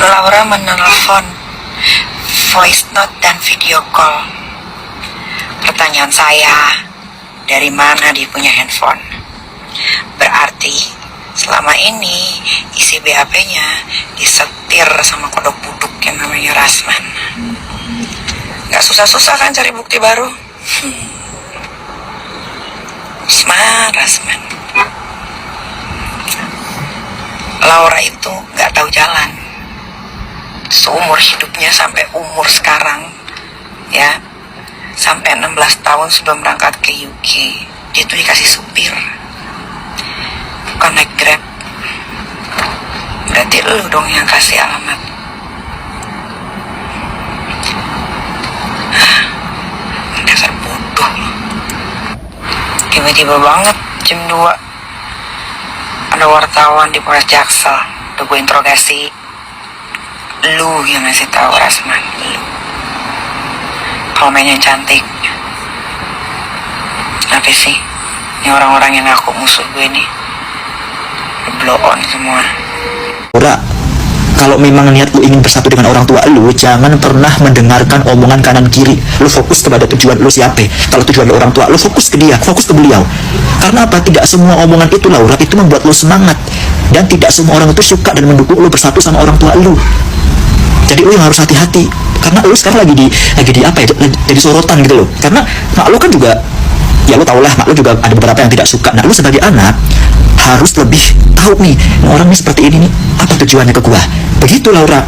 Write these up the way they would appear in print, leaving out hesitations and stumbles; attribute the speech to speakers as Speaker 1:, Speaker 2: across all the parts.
Speaker 1: Laura menelpon, voice note dan video call. Pertanyaan saya, dari mana dia punya handphone? Berarti selama ini isi BAP-nya disetir sama kodok buduk yang namanya Rasman. Gak susah-susah kan cari bukti baru? Smart Rasman. Laura itu gak tahu jalan. Seumur hidupnya sampai umur sekarang, ya, sampai 16 tahun sebelum berangkat ke UK, dia tuh dikasih supir, bukan naik Grab. Berarti lu dong yang kasih alamat. Dasar bodoh. Tiba-tiba banget jam 2 ada wartawan di Polres Jaksel. Udah gue interogasi. Lu yang ngasih tahu Rasman, lu. Kalau mainnya cantik. Apa sih? Ini orang-orang yang ngaku musuh gue nih. Blow on semua.
Speaker 2: Laura, kalau memang niat lu ingin bersatu dengan orang tua lu, jangan pernah mendengarkan omongan kanan kiri. Lu fokus kepada tujuan lu siapa. Kalau tujuan lu orang tua, lu fokus ke dia, fokus ke beliau. Karena apa? Tidak semua omongan itu, Laura, itu membuat lu semangat. Dan tidak semua orang itu suka dan mendukung lu bersatu sama orang tua lu. Jadi lu yang harus hati-hati. Karena lu sekarang lagi di apa ya? Jadi sorotan gitu loh. Karena mak lu kan juga, ya lu tau lah, mak lu juga ada beberapa yang tidak suka. Nah, lu sebagai anak harus lebih tahu nih, orang ini seperti ini nih, apa tujuannya ke gua. Begitu, Laura.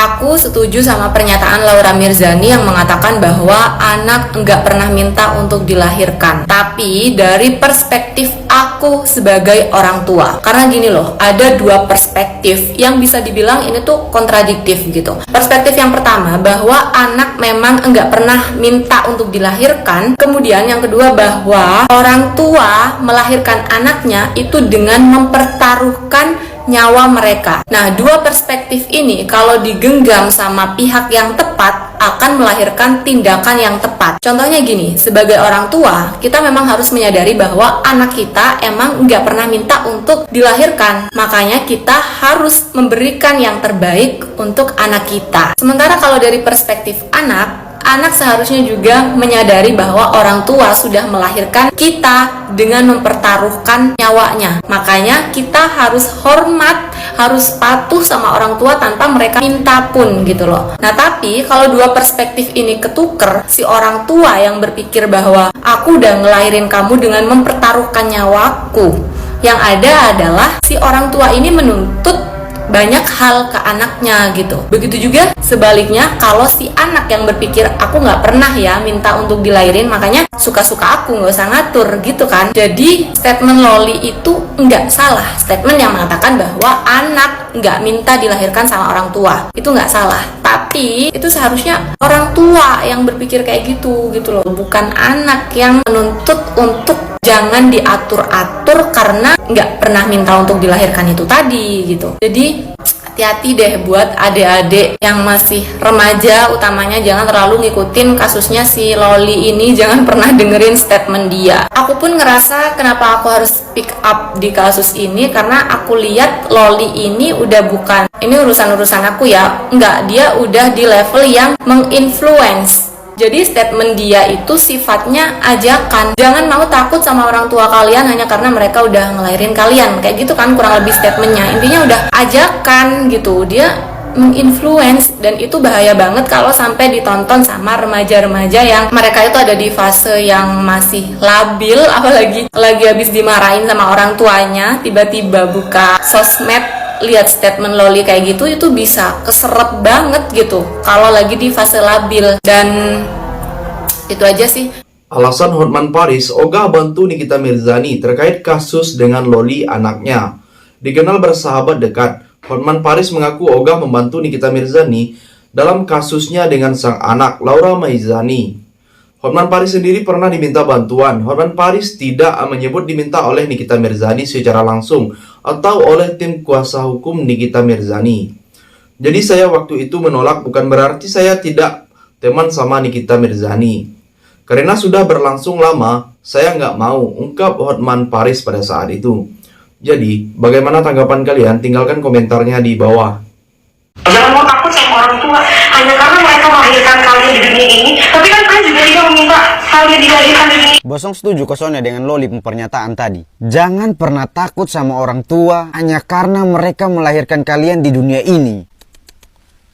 Speaker 3: Aku setuju sama pernyataan Laura Mirzani yang mengatakan bahwa anak enggak pernah minta untuk dilahirkan. Tapi dari perspektif aku sebagai orang tua, karena gini loh, ada dua perspektif yang bisa dibilang ini tuh kontradiktif gitu. Perspektif yang pertama, bahwa anak memang enggak pernah minta untuk dilahirkan. Kemudian yang kedua, bahwa orang tua melahirkan anaknya itu dengan mempertaruhkan nyawa mereka. Nah, dua perspektif ini kalau digenggam sama pihak yang tepat akan melahirkan tindakan yang tepat. Contohnya gini, sebagai orang tua, kita memang harus menyadari bahwa anak kita emang nggak pernah minta untuk dilahirkan. Makanya kita harus memberikan yang terbaik untuk anak kita. Sementara kalau dari perspektif anak seharusnya juga menyadari bahwa orang tua sudah melahirkan kita dengan mempertaruhkan nyawanya. Makanya kita harus hormat, harus patuh sama orang tua tanpa mereka minta pun gitu loh. Nah, tapi kalau dua perspektif ini ketuker, si orang tua yang berpikir bahwa aku udah ngelahirin kamu dengan mempertaruhkan nyawaku, yang ada adalah si orang tua ini menuntut banyak hal ke anaknya gitu. Begitu juga sebaliknya, kalau si anak yang berpikir aku nggak pernah ya minta untuk dilahirin, makanya suka-suka aku, nggak usah ngatur gitu kan. Jadi statement Loli itu nggak salah. Statement yang mengatakan bahwa anak nggak minta dilahirkan sama orang tua itu nggak salah. Tapi itu seharusnya orang tua yang berpikir kayak gitu loh, bukan anak yang menuntut untuk jangan diatur-atur karena nggak pernah minta untuk dilahirkan itu tadi gitu. Jadi hati-hati deh buat adik-adik yang masih remaja, utamanya jangan terlalu ngikutin kasusnya si Loli ini, jangan pernah dengerin statement dia. Aku pun ngerasa kenapa aku harus pick up di kasus ini, karena aku lihat Loli ini udah bukan, ini urusan-urusan aku ya, enggak, dia udah di level yang menginfluence. Jadi statement dia itu sifatnya ajakan. Jangan mau takut sama orang tua kalian hanya karena mereka udah ngelahirin kalian. Kayak gitu kan kurang lebih statementnya. Intinya udah ajakan gitu. Dia menginfluence, dan itu bahaya banget kalau sampai ditonton sama remaja-remaja yang mereka itu ada di fase yang masih labil, apalagi lagi habis dimarahin sama orang tuanya, tiba-tiba buka sosmed lihat statement Loli kayak gitu, itu bisa keseret banget gitu kalau lagi di fase labil. Dan itu aja sih.
Speaker 4: Alasan Hotman Paris ogah bantu Nikita Mirzani terkait kasus dengan Loli anaknya. Dikenal bersahabat dekat, Hotman Paris mengaku ogah membantu Nikita Mirzani dalam kasusnya dengan sang anak Laura Mirzani. Hotman Paris sendiri pernah diminta bantuan. Hotman Paris tidak menyebut diminta oleh Nikita Mirzani secara langsung atau oleh tim kuasa hukum Nikita Mirzani. Jadi saya waktu itu menolak, bukan berarti saya tidak teman sama Nikita Mirzani. Karena sudah berlangsung lama, saya nggak mau, ungkap Hotman Paris pada saat itu. Jadi, bagaimana tanggapan kalian? Tinggalkan komentarnya di bawah.
Speaker 5: Jangan mau takut sama orang tua hanya karena mereka melahirkan kalian di dunia ini. Tapi kan kalian juga tidak meminta kalian dilahirkan di dunia.
Speaker 6: Bosong setuju kosongnya dengan Loli pernyataan tadi. Jangan pernah takut sama orang tua hanya karena mereka melahirkan kalian di dunia ini.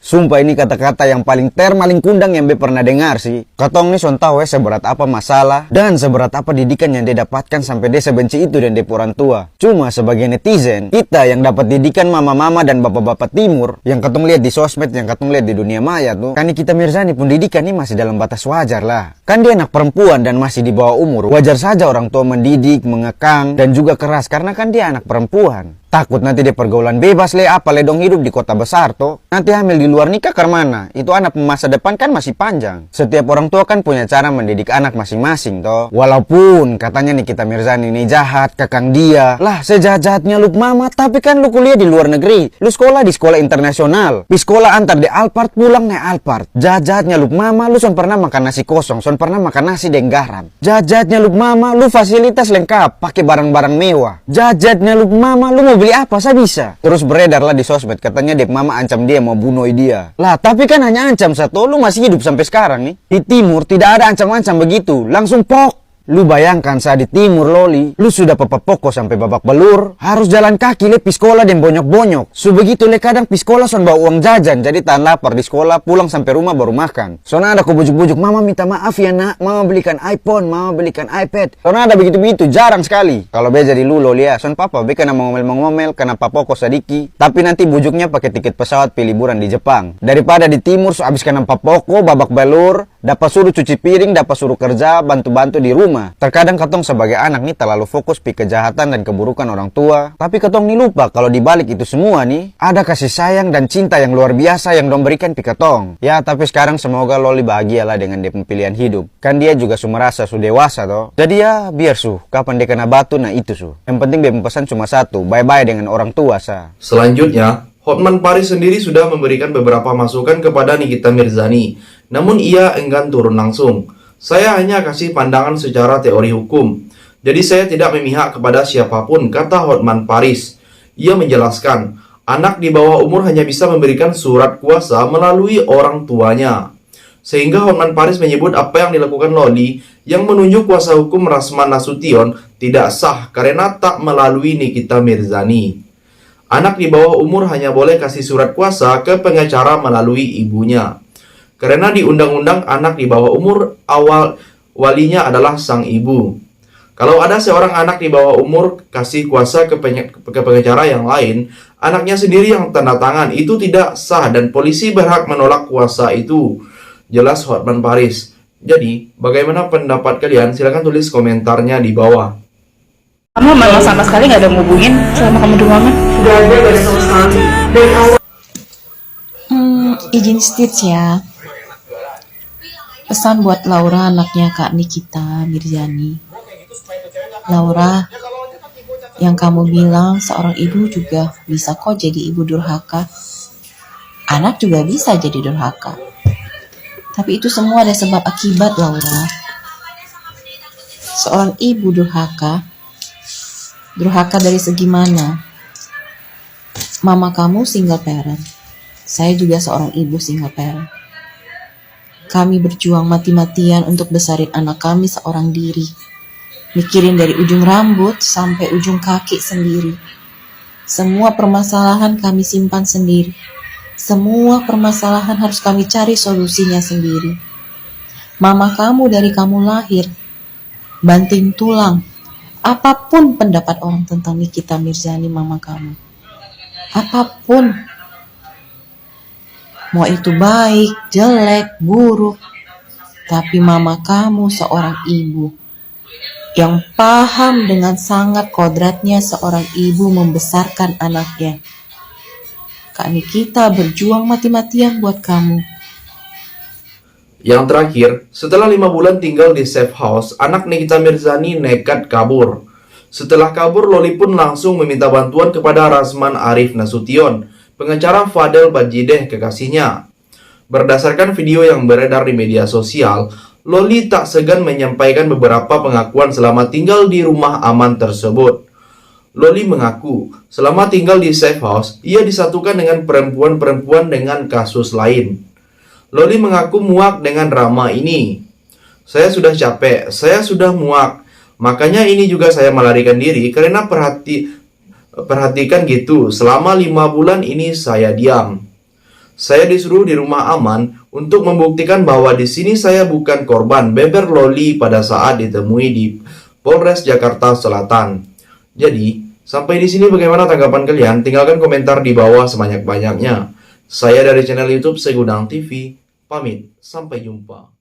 Speaker 6: Sumpah ini kata-kata yang paling kundang yang pernah dengar sih. Katong nih son tahu seberat apa masalah dan seberat apa didikan yang dia dapatkan sampai dia sebenci itu dan dia orang tua. Cuma sebagai netizen, kita yang dapat didikan mama-mama dan bapak-bapak timur yang katong lihat di sosmed, yang katong lihat di dunia maya tuh, kan kita Mirzani pendidikan ini masih dalam batas wajar lah. Kan dia anak perempuan dan masih di bawah umur. Wajar saja orang tua mendidik, mengekang dan juga keras karena kan dia anak perempuan. Takut nanti dia pergaulan bebas apa dong hidup di kota besar toh. Nanti hamil di luar nikah karena itu anak masa depan kan masih panjang. Setiap orang tua kan punya cara mendidik anak masing-masing toh. Walaupun katanya Nikita Mirzani ini jahat, kekang dia. Lah sejahat-jahatnya lu mama, tapi kan lu kuliah di luar negeri. Lu sekolah di sekolah internasional. Di sekolah antar di Alphard pulang naik Alphard. Jahat-jahatnya lu mama, lu son pernah makan nasi kosong, son pernah makan nasi dengan garam. Jahat-jahatnya lu mama, lu fasilitas lengkap, pakai barang-barang mewah. Jahat-jahatnya lu mama, lu mau beli apa saya bisa. Terus beredar lah di sosmed katanya Dep mama ancam dia mau bunuh dia. Lah tapi kan hanya ancam satu, lu masih hidup sampai sekarang nih. Di timur tidak ada ancam-ancam begitu, langsung pok. Lu bayangkan saat di timur Loli, lu sudah pokok sampai babak belur, harus jalan kaki le pi sekolah dan bonyok-bonyok. Begitu le kadang pi sekolah son bawa uang jajan, jadi tahan lapar di sekolah, pulang sampai rumah baru makan. Soalnya ada ku bujuk-bujuk, mama minta maaf ya nak, mama belikan iPhone, mama belikan iPad. Soalnya ada begitu-begitu, jarang sekali. Kalau beja di lu Loli ya, son papa beka nama ngomel-ngomel, kenapa pokok sedikit. Tapi nanti bujuknya pakai tiket pesawat pi liburan di Jepang. Daripada di timur, abis kena pokok, babak belur, dapat suruh cuci piring, dapat suruh kerja, bantu-bantu di rumah. Terkadang katong sebagai anak nih terlalu fokus pi kejahatan dan keburukan orang tua. Tapi katong nih lupa kalau di balik itu semua nih ada kasih sayang dan cinta yang luar biasa yang dong berikan pi katong. Ya tapi sekarang semoga Loli bahagialah dengan dia pilihan hidup. Kan dia juga merasa sudah dewasa toh. Jadi ya biar kapan dia kena batu nah itu Yang penting dia pesan cuma satu, bye-bye dengan orang tua
Speaker 4: Selanjutnya, Hotman Paris sendiri sudah memberikan beberapa masukan kepada Nikita Mirzani. Namun ia enggan turun langsung. Saya hanya kasih pandangan secara teori hukum. Jadi saya tidak memihak kepada siapapun, kata Hotman Paris. Ia menjelaskan, anak di bawah umur hanya bisa memberikan surat kuasa melalui orang tuanya. Sehingga Hotman Paris menyebut apa yang dilakukan Loli yang menunjuk kuasa hukum Rasman Nasution tidak sah karena tak melalui Nikita Mirzani. Anak di bawah umur hanya boleh kasih surat kuasa ke pengacara melalui ibunya. Karena di undang-undang anak di bawah umur walinya adalah sang ibu. Kalau ada seorang anak di bawah umur kasih kuasa ke pengacara yang lain, anaknya sendiri yang tanda tangan, itu tidak sah dan polisi berhak menolak kuasa itu. Jelas Hotman Paris. Jadi, bagaimana pendapat kalian? Silahkan tulis komentarnya di bawah.
Speaker 7: Kamu memang sama sekali nggak ada ngubungin selama kamu di mama?
Speaker 5: Gak ada sama sekali. Dari awal.
Speaker 8: Izin stitch ya. Pesan buat Laura, anaknya Kak Nikita Mirzani. Laura, yang kamu bilang seorang ibu juga bisa kok jadi ibu durhaka. Anak juga bisa jadi durhaka. Tapi itu semua ada sebab akibat, Laura. Seorang ibu durhaka dari segi mana? Mama kamu single parent. Saya juga seorang ibu single parent. Kami berjuang mati-matian untuk besarin anak kami seorang diri. Mikirin dari ujung rambut sampai ujung kaki sendiri. Semua permasalahan kami simpan sendiri. Semua permasalahan harus kami cari solusinya sendiri. Mama kamu dari kamu lahir, banting tulang. Apapun pendapat orang tentang Nikita Mirzani, mama kamu. Apapun. Mau itu baik, jelek, buruk. Tapi mama kamu seorang ibu yang paham dengan sangat kodratnya seorang ibu membesarkan anaknya. Kak Nikita berjuang mati-matian buat kamu.
Speaker 4: Yang terakhir, setelah 5 bulan tinggal di safe house, anak Nikita Mirzani nekat kabur. Setelah kabur, Loli pun langsung meminta bantuan kepada Rasman Arif Nasution, pengacara Fadel Bajideh kekasihnya. Berdasarkan video yang beredar di media sosial, Loli tak segan menyampaikan beberapa pengakuan selama tinggal di rumah aman tersebut. Loli mengaku, selama tinggal di safe house, ia disatukan dengan perempuan-perempuan dengan kasus lain. Loli mengaku muak dengan drama ini. Saya sudah capek, saya sudah muak. Makanya ini juga saya melarikan diri karena perhatikan gitu, selama 5 bulan ini saya diam. Saya disuruh di rumah aman untuk membuktikan bahwa di sini saya bukan korban, beber Loli pada saat ditemui di Polres Jakarta Selatan. Jadi, sampai di sini bagaimana tanggapan kalian? Tinggalkan komentar di bawah sebanyak-banyaknya. Saya dari channel YouTube Segudang TV, pamit, sampai jumpa.